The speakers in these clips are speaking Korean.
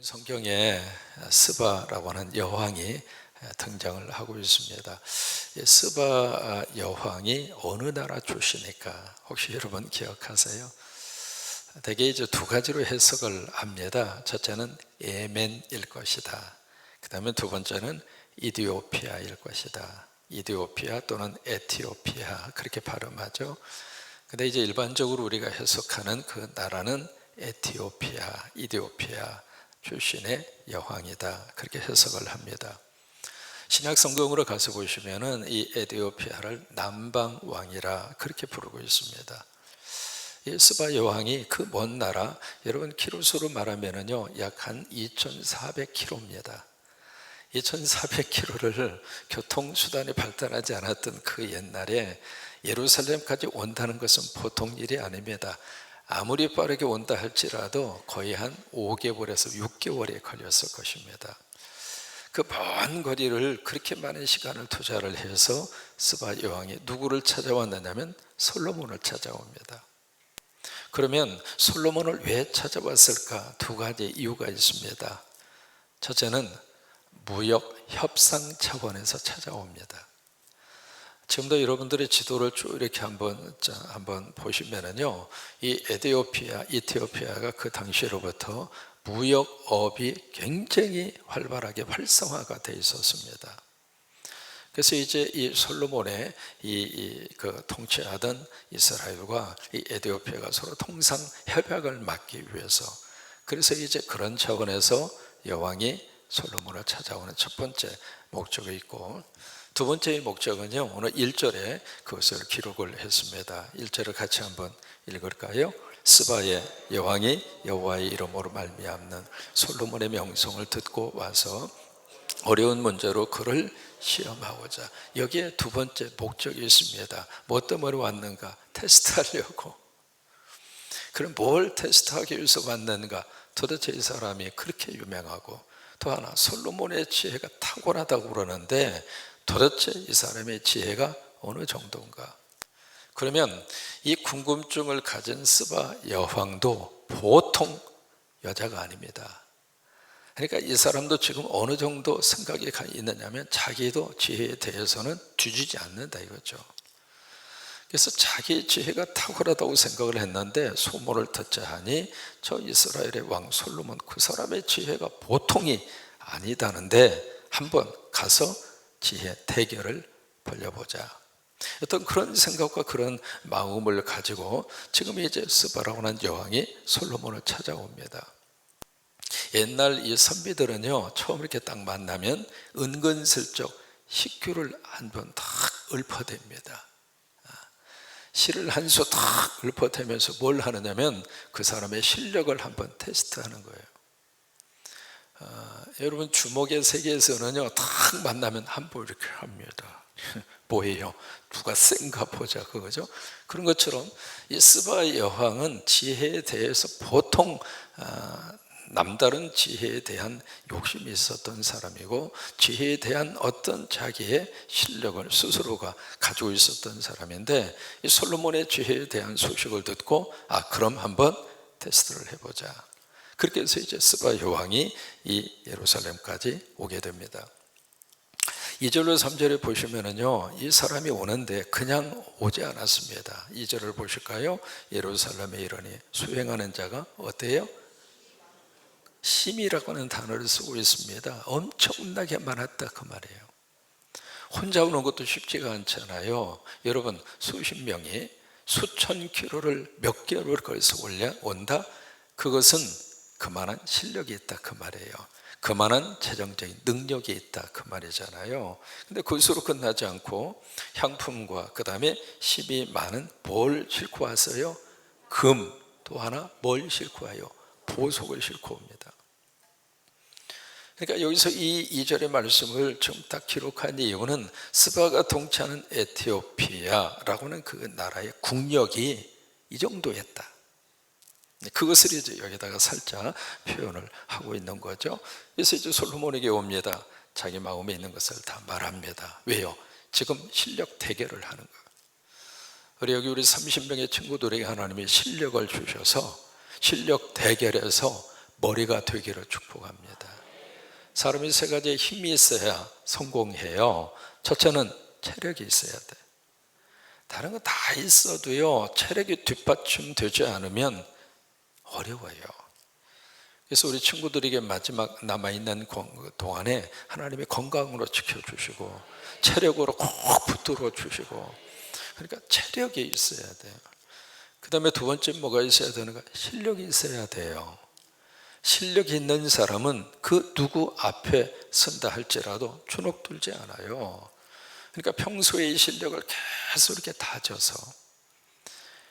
성경에 스바라고 하는 여왕이 등장을 하고 있습니다. 이 스바 여왕이 어느 나라 출신일까? 혹시 여러분 기억하세요? 대개 이제 두 가지로 해석을 합니다. 첫째는 예멘일 것이다. 그 다음에 두 번째는 이디오피아일 것이다. 이디오피아 또는 에티오피아 그렇게 발음하죠. 근데 이제 일반적으로 우리가 해석하는 그 나라는 에티오피아, 이디오피아 출신의 여왕이다. 그렇게 해석을 합니다. 신약 성경으로 가서 보시면은 이 에티오피아를 남방왕이라 그렇게 부르고 있습니다. 이 스바 여왕이 그 먼 나라, 여러분 키로수로 말하면은요 약 한 2,400km입니다. 2,400km를 교통수단이 발달하지 않았던 그 옛날에 예루살렘까지 온다는 것은 보통 일이 아닙니다. 아무리 빠르게 온다 할지라도 거의 한 5개월에서 6개월이 걸렸을 것입니다. 그 먼 거리를 그렇게 많은 시간을 투자를 해서 스바 여왕이 누구를 찾아왔느냐면 솔로몬을 찾아옵니다. 그러면 솔로몬을 왜 찾아왔을까? 두 가지 이유가 있습니다. 첫째는 무역 협상 차원에서 찾아옵니다. 지금도 여러분들의 지도를 쭉 이렇게 한번 보시면은요, 이 이티오피아가 그 당시로부터 무역업이 굉장히 활발하게 활성화가 되어 있었습니다. 그래서 이제 이 솔로몬의 그 통치하던 이스라엘과 이 에티오피아가 서로 통상 협약을 맺기 위해서, 그래서 이제 그런 차원에서 여왕이 솔로몬을 찾아오는 첫 번째 목적이 있고, 두 번째 목적은요, 오늘 1절에 그것을 기록을 했습니다. 1절을 같이 한번 읽을까요? 스바의 여왕이 여호와의 이름으로 말미암는 솔로몬의 명성을 듣고 와서 어려운 문제로 그를 시험하고자. 여기에 두 번째 목적이 있습니다. 뭐 때문에 왔는가? 테스트하려고. 그럼 뭘 테스트하기 위해서 왔는가? 도대체 이 사람이 그렇게 유명하고, 또 하나 솔로몬의 지혜가 탁월하다고 그러는데 도대체 이 사람의 지혜가 어느 정도인가? 그러면 이 궁금증을 가진 스바 여왕도 보통 여자가 아닙니다. 그러니까 이 사람도 지금 어느 정도 생각이 있느냐면 자기도 지혜에 대해서는 뒤지지 않는다 이거죠. 그래서 자기 지혜가 탁월하다고 생각을 했는데 소문을 듣자 하니 저 이스라엘의 왕 솔로몬 그 사람의 지혜가 보통이 아니다는데 한번 가서 지혜 대결을 벌려보자. 어떤 그런 생각과 그런 마음을 가지고 지금 이제 스바라고 하는 여왕이 솔로몬을 찾아옵니다. 옛날 이 선비들은요 처음 이렇게 딱 만나면 은근슬쩍 식규를 한번 탁 읊어댑니다. 실을 한 수 탁 읊어대면서 뭘 하느냐면 그 사람의 실력을 한번 테스트하는 거예요. 여러분 주목의 세계에서는요 탁 만나면 한번 이렇게 합니다. 뭐예요? 누가 센가 보자 그거죠. 그런 것처럼 이 스바 여왕은 지혜에 대해서 보통 남다른 지혜에 대한 욕심이 있었던 사람이고, 지혜에 대한 어떤 자기의 실력을 스스로가 가지고 있었던 사람인데, 이 솔로몬의 지혜에 대한 소식을 듣고 그럼 한번 테스트를 해보자. 그렇게 해서 이제 스바 여왕이 이 예루살렘까지 오게 됩니다. 2절로 3절에 보시면은요, 이 사람이 오는데 그냥 오지 않았습니다. 2절을 보실까요? 예루살렘에 이르니 수행하는 자가 어때요? 심이라고 하는 단어를 쓰고 있습니다. 엄청나게 많았다 그 말이에요. 혼자 오는 것도 쉽지가 않잖아요. 여러분 수십 명이 수천 킬로를 몇 개월을 걸어서 온다? 그것은 그만한 실력이 있다 그 말이에요. 그만한 재정적인 능력이 있다 그 말이잖아요. 근데 그것으로 끝나지 않고 향품과 그 다음에 심이 많은 뭘 싣고 왔어요? 금. 또 하나 뭘 싣고 와요? 보석을 싣고 옵니다. 그러니까 여기서 이 2절의 말씀을 좀 딱 기록한 이유는 스바가 통치하는 에티오피아라고 하는 그 나라의 국력이 이 정도였다. 그것을 이제 여기다가 살짝 표현을 하고 있는 거죠. 그래서 이제 솔로몬에게 옵니다. 자기 마음에 있는 것을 다 말합니다. 왜요? 지금 실력 대결을 하는 거예요. 여기 우리 30명의 친구들에게 하나님이 실력을 주셔서 실력 대결에서 머리가 되기를 축복합니다. 사람이 세 가지의 힘이 있어야 성공해요. 첫째는 체력이 있어야 돼. 다른 거 다 있어도요, 체력이 뒷받침되지 않으면 어려워요. 그래서 우리 친구들에게 마지막 남아있는 동안에 하나님이 건강으로 지켜주시고 체력으로 꼭 붙들어 주시고, 그러니까 체력이 있어야 돼요. 그 다음에 두 번째 뭐가 있어야 되는가? 실력이 있어야 돼요. 실력이 있는 사람은 그 누구 앞에 선다 할지라도 주눅들지 않아요. 그러니까 평소에 이 실력을 계속 이렇게 다져서,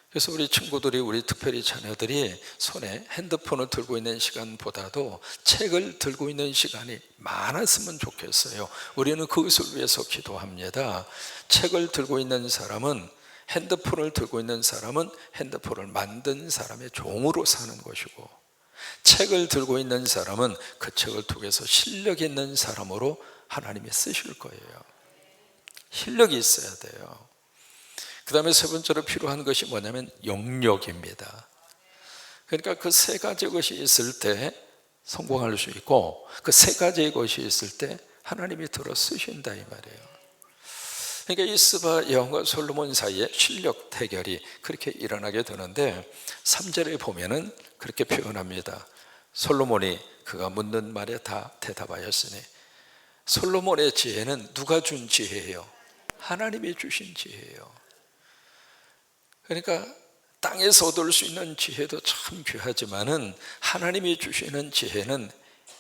그래서 우리 친구들이, 우리 특별히 자녀들이 손에 핸드폰을 들고 있는 시간보다도 책을 들고 있는 시간이 많았으면 좋겠어요. 우리는 그것을 위해서 기도합니다. 책을 들고 있는 사람은, 핸드폰을 들고 있는 사람은 핸드폰을 만든 사람의 종으로 사는 것이고, 책을 들고 있는 사람은 그 책을 통해서 실력 있는 사람으로 하나님이 쓰실 거예요. 실력이 있어야 돼요. 그 다음에 세 번째로 필요한 것이 뭐냐면 영역입니다. 그러니까 그 세 가지 것이 있을 때 성공할 수 있고, 그 세 가지의 것이 있을 때 하나님이 들어 쓰신다 이 말이에요. 그러니까 이 스바 여왕과 솔로몬 사이에 실력 대결이 그렇게 일어나게 되는데 3절에 보면은 그렇게 표현합니다. 솔로몬이 그가 묻는 말에 다 대답하였으니, 솔로몬의 지혜는 누가 준 지혜예요? 하나님이 주신 지혜예요. 그러니까 땅에서 얻을 수 있는 지혜도 참 귀하지만은 하나님이 주시는 지혜는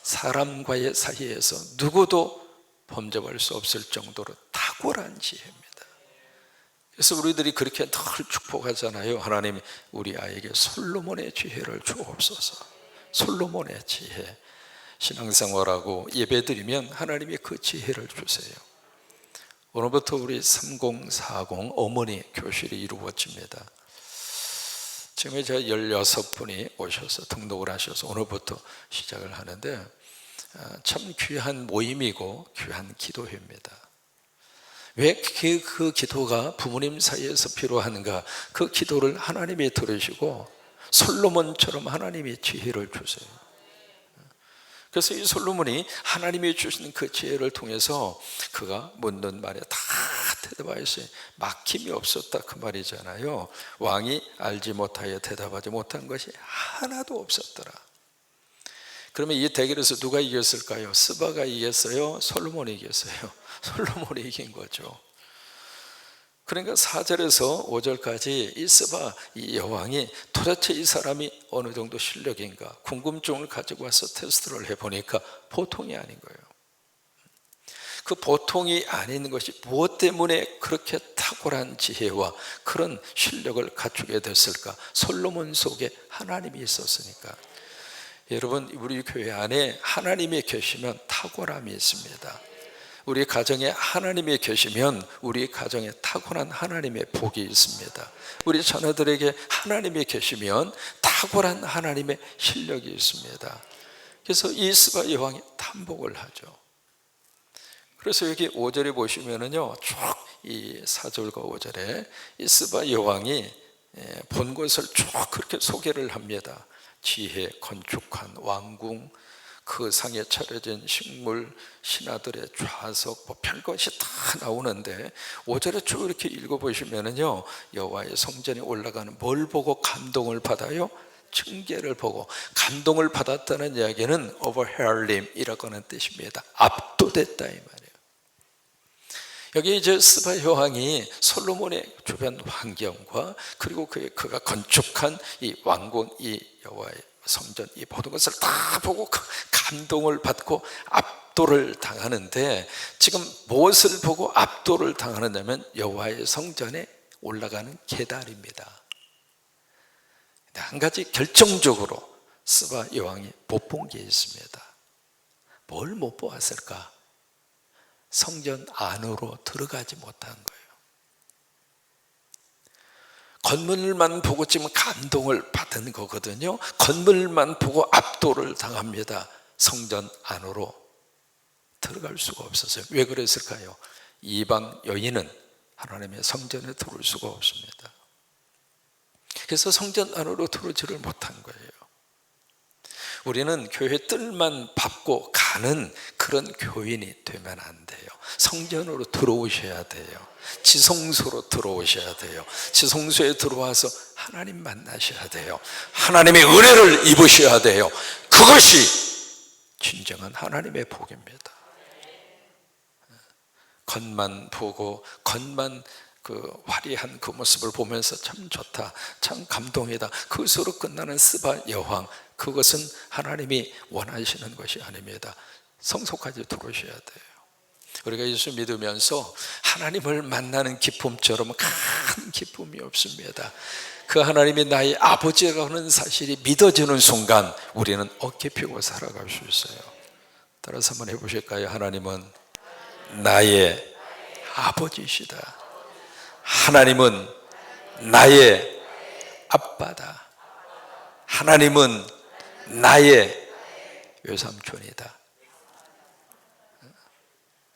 사람과의 사이에서 누구도 범접할 수 없을 정도로 탁월한 지혜입니다. 그래서 우리들이 그렇게 늘 축복하잖아요. 하나님, 우리 아이에게 솔로몬의 지혜를 주옵소서. 솔로몬의 지혜. 신앙생활하고 예배드리면 하나님이 그 지혜를 주세요. 오늘부터 우리 3040 어머니 교실이 이루어집니다. 지금 제가 16분이 오셔서 등록을 하셔서 오늘부터 시작을 하는데, 참 귀한 모임이고 귀한 기도회입니다. 왜 그 기도가 부모님 사이에서 필요한가? 그 기도를 하나님이 들으시고 솔로몬처럼 하나님이 지혜를 주세요. 그래서 이 솔로몬이 하나님이 주신 그 지혜를 통해서 그가 묻는 말에 다 대답하였어요. 막힘이 없었다 그 말이잖아요. 왕이 알지 못하여 대답하지 못한 것이 하나도 없었더라. 그러면 이 대결에서 누가 이겼을까요? 스바가 이겼어요? 솔로몬이 이겼어요? 솔로몬이 이긴 거죠. 그러니까 4절에서 5절까지 이 스바, 이 여왕이 도대체 이 사람이 어느 정도 실력인가 궁금증을 가지고 와서 테스트를 해보니까 보통이 아닌 거예요. 그 보통이 아닌 것이 무엇 때문에 그렇게 탁월한 지혜와 그런 실력을 갖추게 됐을까? 솔로몬 속에 하나님이 있었으니까. 여러분, 우리 교회 안에 하나님이 계시면 탁월함이 있습니다. 우리 가정에 하나님이 계시면 우리 가정에 탁월한 하나님의 복이 있습니다. 우리 자녀들에게 하나님이 계시면 탁월한 하나님의 실력이 있습니다. 그래서 이 스바 여왕이 탐복을 하죠. 그래서 여기 5절에 보시면은요, 쭉 이 4절과 5절에 이 스바 여왕이 본 것을 쭉 그렇게 소개를 합니다. 지혜, 건축한 왕궁, 그 상에 차려진 식물, 신하들의 좌석, 뭐 별것이 다 나오는데 5절에 쭉 이렇게 읽어보시면은요, 여호와의 성전에 올라가는 뭘 보고 감동을 받아요? 층계를 보고. 감동을 받았다는 이야기는 overwhelm이라고 하는 뜻입니다. 압도됐다 이 말이에요. 여기 이제 스바 여왕이 솔로몬의 주변 환경과 그리고 그가 건축한 이 왕궁, 이 여호와의 성전, 이 모든 것을 다 보고 감동을 받고 압도를 당하는데, 지금 무엇을 보고 압도를 당하느냐면 여호와의 성전에 올라가는 계단입니다. 한 가지 결정적으로 스바 여왕이 못 본 게 있습니다. 뭘 못 보았을까? 성전 안으로 들어가지 못한 거예요. 건물만 보고 지금 감동을 받은 거거든요. 건물만 보고 압도를 당합니다. 성전 안으로 들어갈 수가 없었어요. 왜 그랬을까요? 이방 여인은 하나님의 성전에 들어올 수가 없습니다. 그래서 성전 안으로 들어오지를 못한 거예요. 우리는 교회 뜰만 밟고 가는 그런 교인이 되면 안 돼요. 성전으로 들어오셔야 돼요. 지성소로 들어오셔야 돼요. 지성소에 들어와서 하나님 만나셔야 돼요. 하나님의 은혜를 입으셔야 돼요. 그것이 진정한 하나님의 복입니다. 겉만 보고 겉만 화려한 그 모습을 보면서 참 좋다, 참 감동이다, 그것으로 끝나는 스바 여왕, 그것은 하나님이 원하시는 것이 아닙니다. 성소까지 들어오셔야 돼요. 우리가 예수 믿으면서 하나님을 만나는 기쁨처럼 큰 기쁨이 없습니다. 그 하나님이 나의 아버지라고 하는 사실이 믿어지는 순간 우리는 어깨 펴고 살아갈 수 있어요. 따라서 한번 해보실까요? 하나님은 나의 아버지시다. 하나님은 나의 아빠다. 하나님은 나의 외삼촌이다.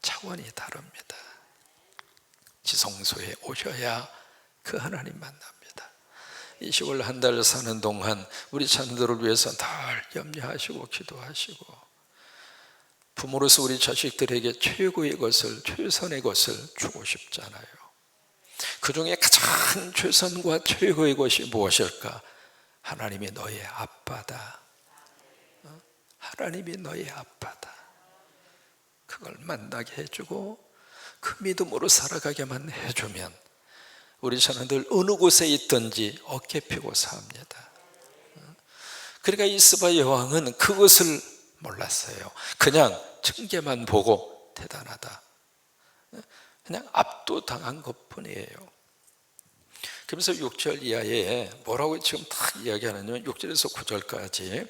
차원이 다릅니다. 지성소에 오셔야 그 하나님 만납니다. 이 10월 한 달 사는 동안 우리 자녀들을 위해서 늘 염려하시고 기도하시고, 부모로서 우리 자식들에게 최고의 것을, 최선의 것을 주고 싶잖아요. 그 중에 가장 최선과 최고의 것이 무엇일까? 하나님이 너의 아빠다. 하나님이 너의 아빠다. 그걸 만나게 해주고 그 믿음으로 살아가게만 해주면 우리 자녀들 어느 곳에 있든지 어깨 펴고 삽니다. 그러니까 이 스바 여왕은 그것을 몰랐어요. 그냥 층계만 보고 대단하다, 그냥 압도당한 것뿐이에요. 그래서 6절 이하에 뭐라고 지금 딱 이야기하느냐면 6절에서 9절까지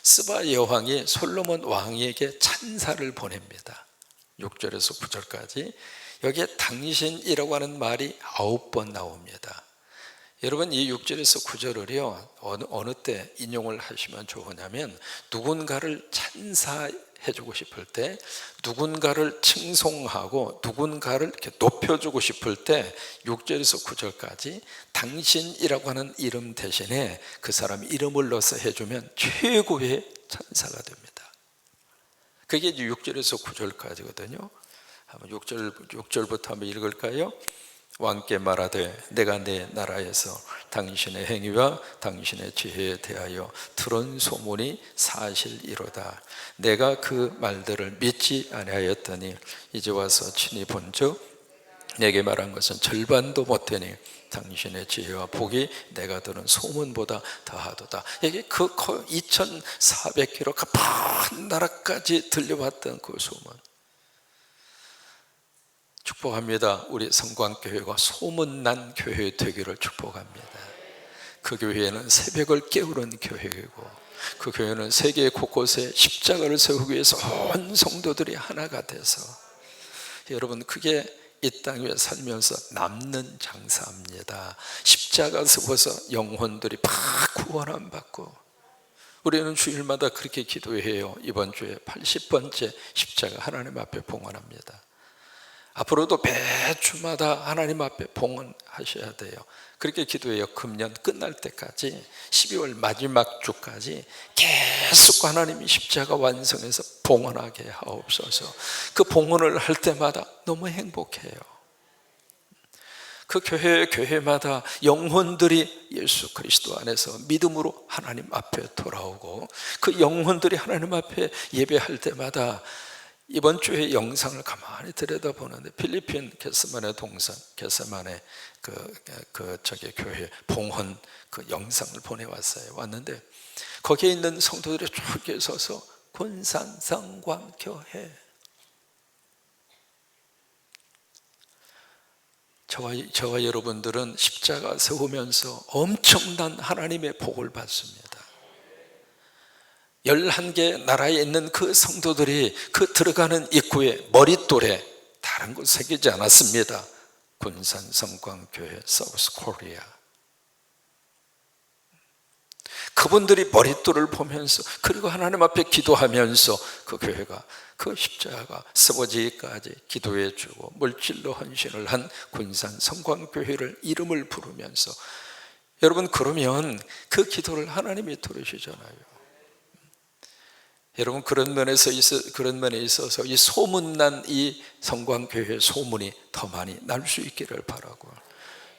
스바 여왕이 솔로몬 왕에게 찬사를 보냅니다. 6절에서 9절까지 여기에 당신이라고 하는 말이 9번 나옵니다. 여러분, 이 6절에서 9절을요 어느 때 인용을 하시면 좋으냐면, 누군가를 찬사해주고 싶을 때, 누군가를 칭송하고 누군가를 이렇게 높여주고 싶을 때 6절에서 9절까지 당신이라고 하는 이름 대신에 그 사람 이름을 넣어서 해주면 최고의 찬사가 됩니다. 그게 이제 6절에서 9절까지거든요. 한번 6절부터 한번 읽을까요? 왕께 말하되 내가 내 나라에서 당신의 행위와 당신의 지혜에 대하여 들은 소문이 사실이로다. 내가 그 말들을 믿지 아니하였더니 이제 와서 친히 본즉 내게 말한 것은 절반도 못되니 당신의 지혜와 복이 내가 들은 소문보다 더하도다. 이게 그 2400km 가파른 나라까지 들려왔던 그 소문. 축복합니다. 우리 성광교회가 소문난 교회 되기를 축복합니다. 그 교회는 새벽을 깨우는 교회이고, 그 교회는 세계 곳곳에 십자가를 세우기 위해서 온 성도들이 하나가 돼서, 여러분, 그게 이 땅 위에 살면서 남는 장사입니다. 십자가 세워서 영혼들이 막 구원 받고, 우리는 주일마다 그렇게 기도해요. 이번 주에 80번째 십자가 하나님 앞에 봉헌합니다. 앞으로도 매주마다 하나님 앞에 봉헌하셔야 돼요. 그렇게 기도해요. 금년 끝날 때까지, 12월 마지막 주까지 계속 하나님이 십자가 완성해서 봉헌하게 하옵소서. 그 봉헌을 할 때마다 너무 행복해요. 그 교회마다 영혼들이 예수 그리스도 안에서 믿음으로 하나님 앞에 돌아오고, 그 영혼들이 하나님 앞에 예배할 때마다, 이번 주에 영상을 가만히 들여다보는데 필리핀 겟세마네 동산, 겟세마네 교회 봉헌 그 영상을 보내왔어요. 왔는데 거기에 있는 성도들이 쭉 서서 군산성광교회, 저와 여러분들은 십자가 세우면서 엄청난 하나님의 복을 받습니다. 11개 나라에 있는 그 성도들이 그 들어가는 입구에 머릿돌에 다른 것 새기지 않았습니다. 군산성광교회 사우스 코리아. 그분들이 머릿돌을 보면서, 그리고 하나님 앞에 기도하면서 그 교회가, 그 십자가 세워지기까지 기도해 주고 물질로 헌신을 한 군산성광교회를 이름을 부르면서, 여러분, 그러면 그 기도를 하나님이 들으시잖아요. 여러분, 그런 면에 있어서 이 소문난 이 성광교회 소문이 더 많이 날 수 있기를 바라고,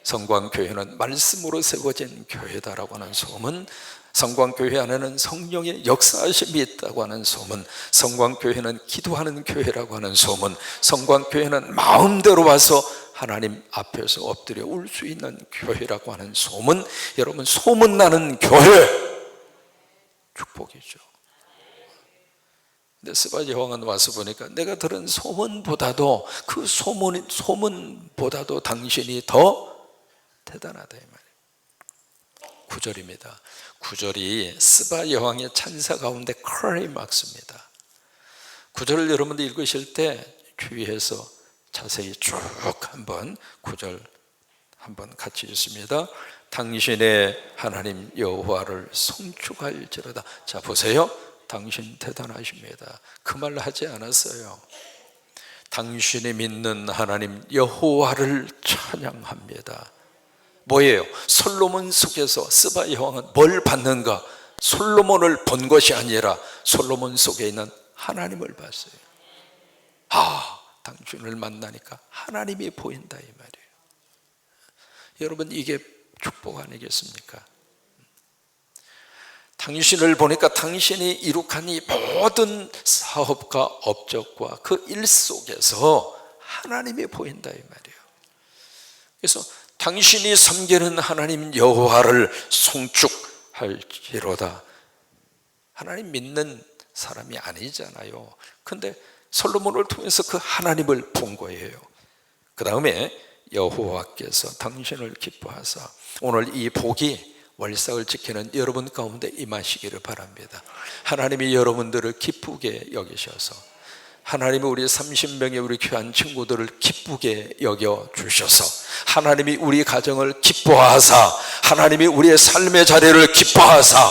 성광교회는 말씀으로 세워진 교회다라고 하는 소문, 성광교회 안에는 성령의 역사하심이 있다고 하는 소문, 성광교회는 기도하는 교회라고 하는 소문, 성광교회는 마음대로 와서 하나님 앞에서 엎드려 울 수 있는 교회라고 하는 소문, 여러분, 소문나는 교회 축복이죠. 근데 스바 여왕은 와서 보니까 내가 들은 소문보다도, 그 소문보다도 당신이 더 대단하다 이 말이에요. 9절입니다. 9절이 스바 여왕의 찬사 가운데 클라이막스입니다. 9절을 여러분들 읽으실 때 주의해서 자세히 쭉 한번 9절 한번 같이 읽습니다. 당신의 하나님 여호와를 송축할지로다. 자, 보세요. 당신 대단하십니다. 그 말 하지 않았어요. 당신이 믿는 하나님 여호와를 찬양합니다. 뭐예요? 솔로몬 속에서 스바 여왕은 뭘 봤는가? 솔로몬을 본 것이 아니라 솔로몬 속에 있는 하나님을 봤어요. 당신을 만나니까 하나님이 보인다 이 말이에요. 여러분, 이게 축복 아니겠습니까? 당신을 보니까 당신이 이룩한 이 모든 사업과 업적과 그 일 속에서 하나님이 보인다 이 말이에요. 그래서 당신이 섬기는 하나님 여호와를 송축할지로다. 하나님 믿는 사람이 아니잖아요. 근데 솔로몬을 통해서 그 하나님을 본 거예요. 그 다음에 여호와께서 당신을 기뻐하사, 오늘 이 복이 월삭을 지키는 여러분 가운데 임하시기를 바랍니다. 하나님이 여러분들을 기쁘게 여기셔서, 하나님이 우리 30명의 우리 귀한 친구들을 기쁘게 여겨주셔서, 하나님이 우리 가정을 기뻐하사, 하나님이 우리의 삶의 자리를 기뻐하사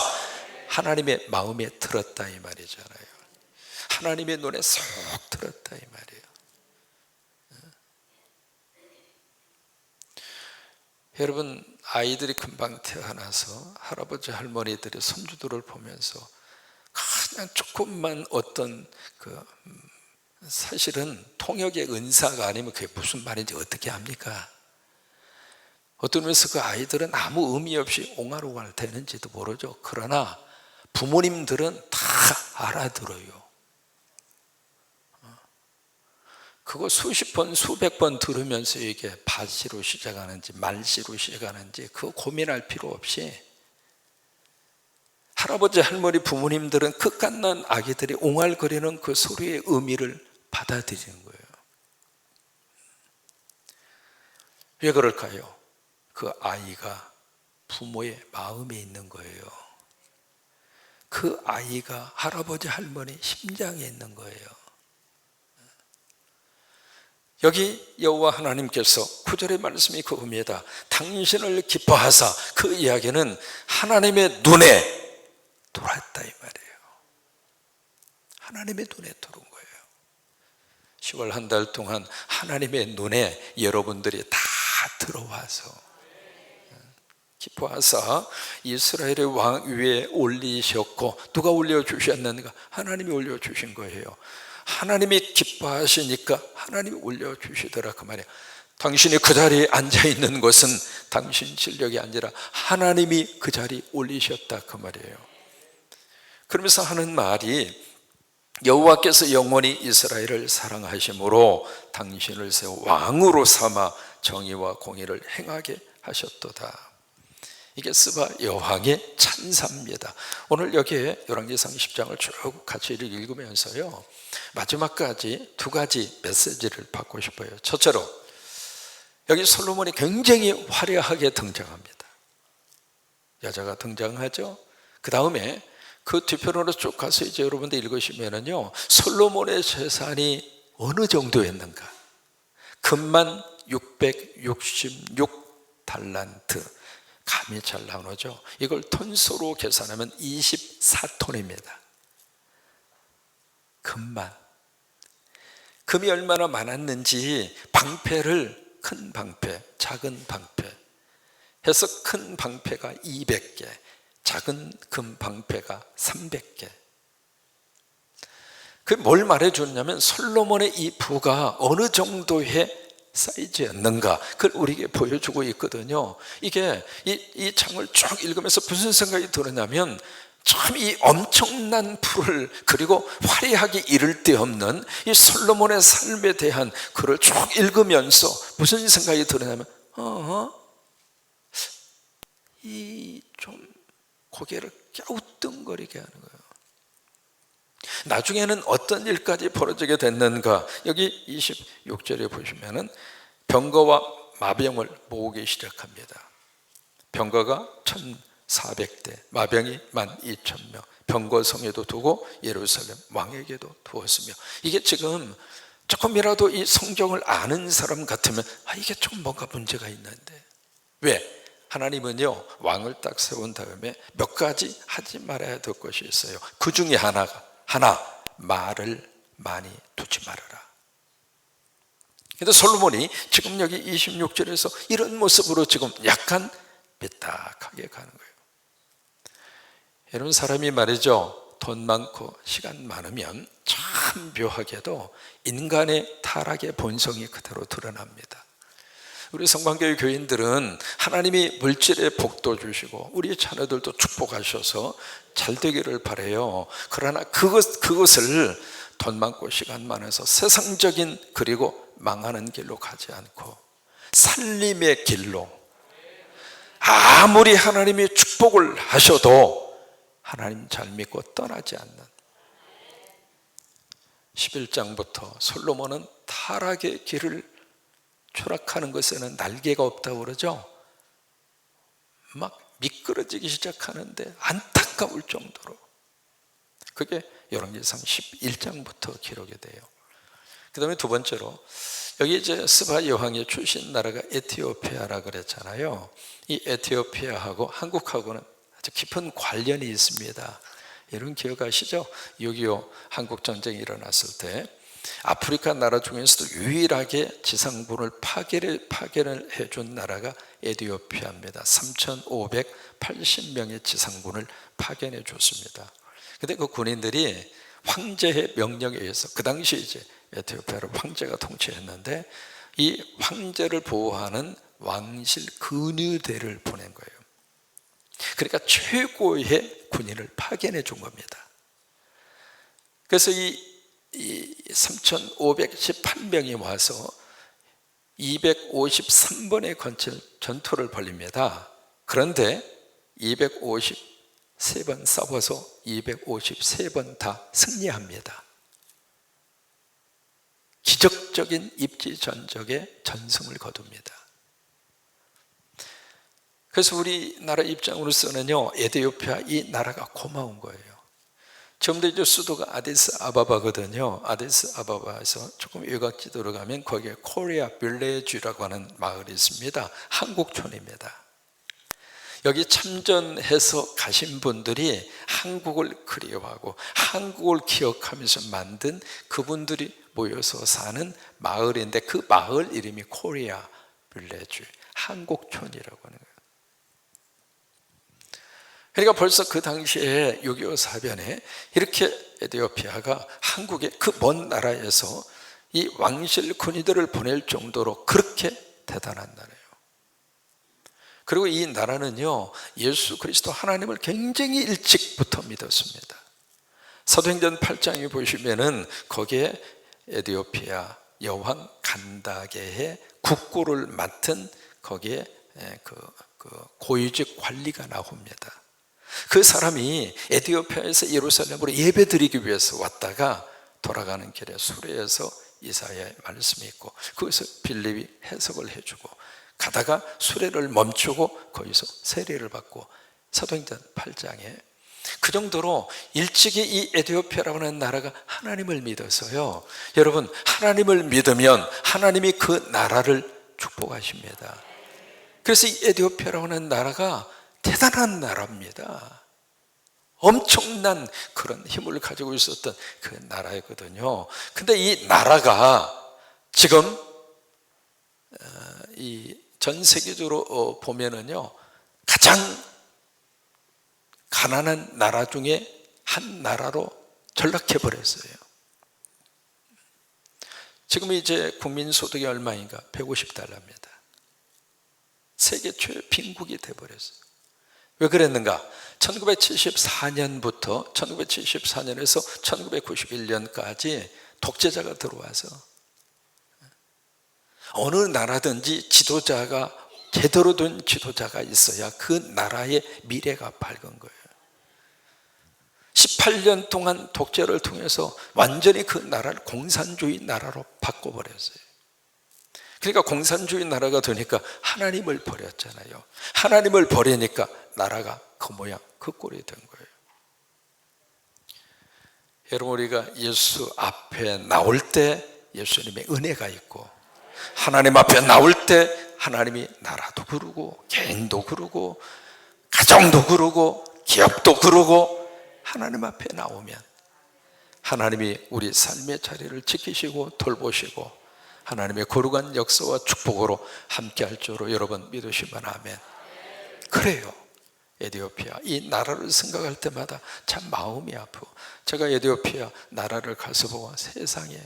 하나님의 마음에 들었다 이 말이잖아요. 하나님의 눈에 쏙 들었다 이 말이에요. 여러분, 아이들이 금방 태어나서 할아버지 할머니들이 손주들을 보면서 그냥 조금만 어떤 사실은 통역의 은사가 아니면 그게 무슨 말인지 어떻게 합니까? 어떤 면에서 그 아이들은 아무 의미 없이 옹알옹알 되는지도 모르죠. 그러나 부모님들은 다 알아들어요. 그거 수십 번, 수백 번 들으면서 이게 바시로 시작하는지 말시로 시작하는지 그거 고민할 필요 없이, 할아버지 할머니 부모님들은 끝갓난 아기들이 옹알거리는 그 소리의 의미를 받아들이는 거예요. 왜 그럴까요? 그 아이가 부모의 마음에 있는 거예요. 그 아이가 할아버지 할머니 심장에 있는 거예요. 여기 여호와 하나님께서 9절의 말씀이 그겁니다. 당신을 기뻐하사, 그 이야기는 하나님의 눈에 들어왔다 이 말이에요. 하나님의 눈에 들어온 거예요. 10월 한 달 동안 하나님의 눈에 여러분들이 다 들어와서 기뻐하사 이스라엘의 왕 위에 올리셨고, 누가 올려주셨는가? 하나님이 올려주신 거예요. 하나님이 기뻐하시니까 하나님이 올려주시더라 그 말이에요. 당신이 그 자리에 앉아있는 것은 당신 실력이 아니라 하나님이 그 자리에 올리셨다 그 말이에요. 그러면서 하는 말이, 여호와께서 영원히 이스라엘을 사랑하심으로 당신을 세워 왕으로 삼아 정의와 공의를 행하게 하셨도다. 이게 스바 여왕의 찬사입니다. 오늘 여기에 열왕기상 10장을 쭉 같이 읽으면서요, 마지막까지 두 가지 메시지를 받고 싶어요. 첫째로, 여기 솔로몬이 굉장히 화려하게 등장합니다. 여자가 등장하죠. 그 다음에 그 뒤편으로 쭉 가서 이제 여러분들 읽으시면은요, 솔로몬의 재산이 어느 정도였는가? 금만 666달란트, 감이 잘 나오죠. 이걸 톤수로 계산하면 24톤입니다. 금만. 금이 얼마나 많았는지 방패를 큰 방패, 작은 방패 해서 큰 방패가 200개, 작은 금 방패가 300개. 뭘 말해주냐면 솔로몬의 이 부가 어느 정도의 사이즈였는가, 그걸 우리에게 보여주고 있거든요. 이게 이 장을 쭉 읽으면서 무슨 생각이 드느냐면, 참 이 엄청난 부를, 그리고 화려하게 이를 데 없는 이 솔로몬의 삶에 대한 글을 쭉 읽으면서 무슨 생각이 드느냐면, 이 좀 고개를 갸우뚱거리게 하는 거예요. 나중에는 어떤 일까지 벌어지게 됐는가? 여기 26절에 보시면은 병거와 마병을 모으기 시작합니다. 병거가 1,400대, 마병이 12,000명, 병거성에도 두고 예루살렘 왕에게도 두었으며, 이게 지금 조금이라도 이 성경을 아는 사람 같으면 이게 좀 뭔가 문제가 있는데, 왜? 하나님은요, 왕을 딱 세운 다음에 몇 가지 하지 말아야 될 것이 있어요. 그 중에 하나, 말을 많이 두지 말아라. 근데 솔로몬이 지금 여기 26절에서 이런 모습으로 지금 약간 삐딱하게 가는 거예요. 여러분, 사람이 말이죠, 돈 많고 시간 많으면 참 묘하게도 인간의 타락의 본성이 그대로 드러납니다. 우리 성방교회 교인들은 하나님이 물질의 복도 주시고 우리 자녀들도 축복하셔서 잘 되기를 바라요. 그러나 그것을 돈 많고 시간 많아서 세상적인, 그리고 망하는 길로 가지 않고 살림의 길로, 아무리 하나님이 축복을 하셔도 하나님 잘 믿고 떠나지 않는, 11장부터 솔로몬은 타락의 길을, 추락하는 것에는 날개가 없다고 그러죠. 막 미끄러지기 시작하는데 안타까울 정도로. 그게 열왕기상 11장부터 기록이 돼요. 그 다음에 두 번째로, 여기 이제 스바 여왕의 출신 나라가 에티오피아라 그랬잖아요. 이 에티오피아하고 한국하고는 아주 깊은 관련이 있습니다. 여러분 기억하시죠? 6.25 한국전쟁이 일어났을 때 아프리카 나라 중에서도 유일하게 지상군을 파견을 해준 나라가 에티오피아입니다. 3,580명의 지상군을 파견해 줬습니다. 근데 그 군인들이 황제의 명령에 의해서, 그 당시 이제 에티오피아를 황제가 통치했는데, 이 황제를 보호하는 왕실 근위대를 보낸 거예요. 그러니까 최고의 군인을 파견해 준 겁니다. 그래서 이 3,518명이 와서 253번에 걸친 전투를 벌입니다. 그런데 253번 싸워서 253번 다 승리합니다. 기적적인 입지전적의 전승을 거둡니다. 그래서 우리나라 입장으로서는요, 에티오피아 이 나라가 고마운 거예요. 지금도 이제 수도가 아디스아바바거든요. 아디스아바바에서 조금 외곽지도로 가면 거기에 코리아 빌레지라고 하는 마을이 있습니다. 한국촌입니다. 여기 참전해서 가신 분들이 한국을 그리워하고 한국을 기억하면서 만든 그분들이 모여서 사는 마을인데, 그 마을 이름이 코리아 빌레지, 한국촌이라고 하는 거예요. 그러니까 벌써 그 당시에 6.25 사변에 이렇게 에티오피아가 한국의 그 먼 나라에서 이 왕실 군인들을 보낼 정도로 그렇게 대단한 나라예요. 그리고 이 나라는요, 예수 그리스도 하나님을 굉장히 일찍부터 믿었습니다. 사도행전 8장에 보시면은 거기에 에티오피아 여왕 간다게의 국고를 맡은 거기에 그 고위직 관리가 나옵니다. 그 사람이 에티오피아에서 예루살렘으로 예배드리기 위해서 왔다가 돌아가는 길에 수레에서 이사야의 말씀이 있고, 거기서 빌립이 해석을 해주고, 가다가 수레를 멈추고 거기서 세례를 받고, 사도행전 8장에 그 정도로 일찍이 이 에티오피아라고 하는 나라가 하나님을 믿어서요, 여러분 하나님을 믿으면 하나님이 그 나라를 축복하십니다. 그래서 이 에티오피아라고 하는 나라가 대단한 나라입니다. 엄청난 그런 힘을 가지고 있었던 그 나라이거든요. 근데 이 나라가 지금 이 전 세계적으로 보면은요, 가장 가난한 나라 중에 한 나라로 전락해 버렸어요. 지금 이제 국민 소득이 얼마인가? 150달러입니다. 세계 최고 빈국이 돼버렸어요. 왜 그랬는가? 1974년부터 1974년에서 1991년까지 독재자가 들어와서 어느 나라든지 지도자가 제대로 된 지도자가 있어야 그 나라의 미래가 밝은 거예요. 18년 동안 독재를 통해서 완전히 그 나라를 공산주의 나라로 바꿔버렸어요. 그러니까 공산주의 나라가 되니까 하나님을 버렸잖아요. 하나님을 버리니까 나라가 그 모양 그 꼴이 된 거예요. 여러분, 우리가 예수 앞에 나올 때 예수님의 은혜가 있고, 하나님 앞에 나올 때 하나님이 나라도 그르고 개인도 그르고 가정도 그르고 기업도 그르고, 하나님 앞에 나오면 하나님이 우리 삶의 자리를 지키시고 돌보시고 하나님의 거룩한 역사와 축복으로 함께할 줄로 여러분 믿으시면 아멘. 그래요. 에티오피아 이 나라를 생각할 때마다 참 마음이 아프고, 제가 에티오피아 나라를 가서 보고 세상에,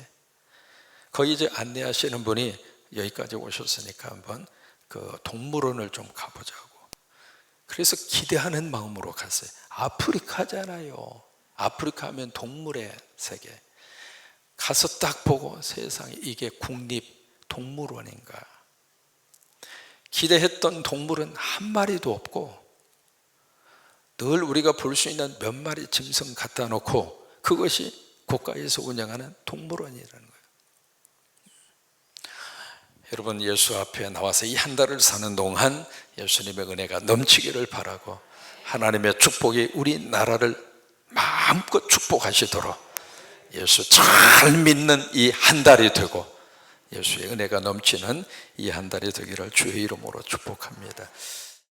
거기 이제 안내하시는 분이 여기까지 오셨으니까 한번 그 동물원을 좀 가보자고, 그래서 기대하는 마음으로 갔어요. 아프리카잖아요. 아프리카 하면 동물의 세계. 가서 딱 보고 세상에 이게 국립동물원인가. 기대했던 동물은 한 마리도 없고, 늘 우리가 볼 수 있는 몇 마리 짐승 갖다 놓고 그것이 국가에서 운영하는 동물원이라는 거예요. 여러분, 예수 앞에 나와서 이 한 달을 사는 동안 예수님의 은혜가 넘치기를 바라고, 하나님의 축복이 우리 나라를 마음껏 축복하시도록 예수 잘 믿는 이 한 달이 되고 예수의 은혜가 넘치는 이 한 달이 되기를 주의 이름으로 축복합니다.